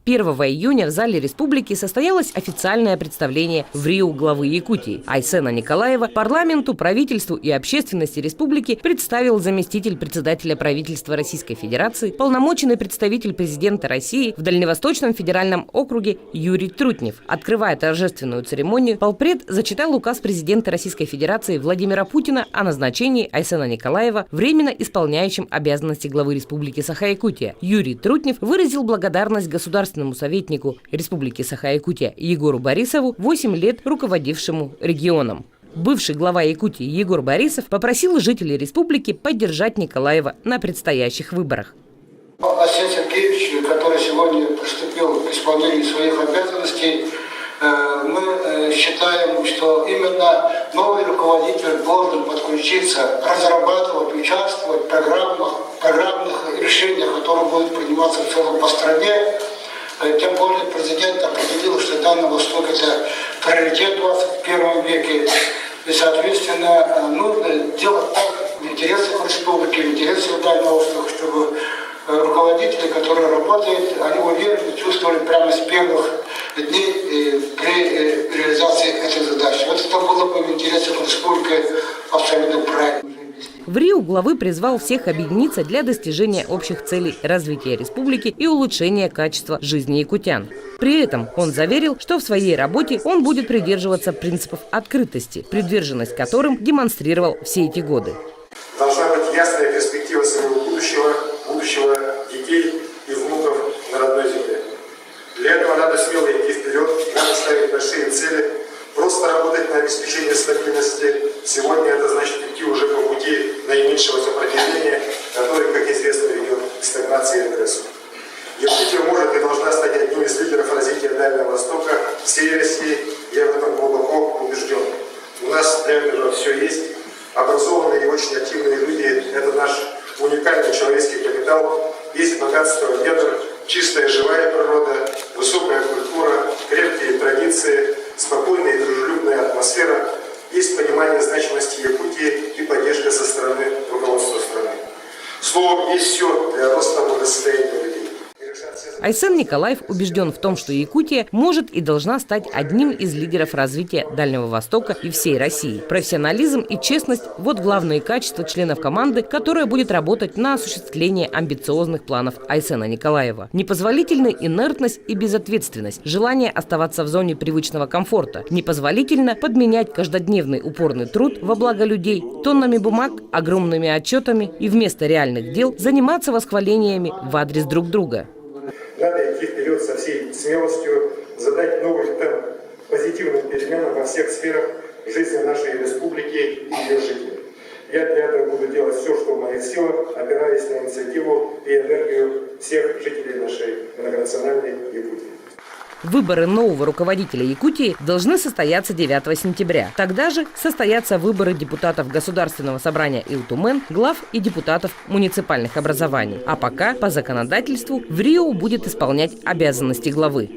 1 июня в зале республики состоялось официальное представление в РИО главы Якутии. Айсена Николаева парламенту, правительству и общественности республики представил заместитель председателя правительства Российской Федерации, полномоченный представитель президента России в Дальневосточном федеральном округе Юрий Трутнев. Открывая торжественную церемонию, полпред зачитал указ президента Российской Федерации Владимира Путина о назначении Айсена Николаева временно исполняющим обязанности главы Республики Саха-Якутия. Юрий Трутнев выразил благодарность государственному советнику Республики Саха-Якутия Егору Борисову, 8 лет руководившему регионом. Бывший глава Якутии Егор Борисов попросил жителей республики поддержать Николаева на предстоящих выборах. Арсений Сергеевич, который сегодня приступил к исполнению своих обязанностей, мы считаем, что именно новый руководитель должен подключиться, разрабатывать, участвовать в программных решениях, которые будут приниматься в целом по стране. Тем более президент определил, что Дальний Восток – это приоритет в 21 веке. И, соответственно, нужно делать так в интересах республики, в интересах Дальнего Востока, чтобы руководители, которые работают, они уверенно чувствовали прямо с первых дней при реализации этой задачи. Вот это было бы в интересах республики абсолютно правильно. В РИО главы призвал всех объединиться для достижения общих целей развития республики и улучшения качества жизни якутян. При этом он заверил, что в своей работе он будет придерживаться принципов открытости, приверженность которым демонстрировал все эти годы. Должна быть ясная перспектива своего будущего детей и внуков на родной земле. Для этого надо смело идти вперед, надо ставить большие цели, просто работать на обеспечение стабильности. Сегодня это значит идти уже по пути наименьшего сопротивления, который, как известно, ведет к стагнации и регрессу. Якутия может и должна стать одним из лидеров развития Дальнего Востока, всей России. Я в этом глубоко убежден. У нас для этого все есть. Образованные и очень активные люди – это наш уникальный человеческий капитал. Есть богатство недр, чистая живая природа, высокая культура, крепкие традиции, спокойная и дружелюбная атмосфера. Есть понимание значимости Якутии и поддержка со стороны руководства страны. Словом, есть все для роста благосостояния людей. Айсен Николаев убежден в том, что Якутия может и должна стать одним из лидеров развития Дальнего Востока и всей России. Профессионализм и честность – вот главные качества членов команды, которая будет работать на осуществление амбициозных планов Айсена Николаева. Непозволительна инертность и безответственность, желание оставаться в зоне привычного комфорта. Непозволительно подменять каждодневный упорный труд во благо людей тоннами бумаг, огромными отчетами и вместо реальных дел заниматься восхвалениями в адрес друг друга. Надо идти вперед со всей смелостью, задать новый темп позитивным переменам во всех сферах жизни нашей республики и ее жителей. Я для этого буду делать все, что в моих силах, опираясь на инициативу и энергию всех жителей нашей многонациональной Якутии. Выборы нового руководителя Якутии должны состояться 9 сентября. Тогда же состоятся выборы депутатов Государственного собрания Илтумен, глав и депутатов муниципальных образований. А пока по законодательству в РИО будет исполнять обязанности главы.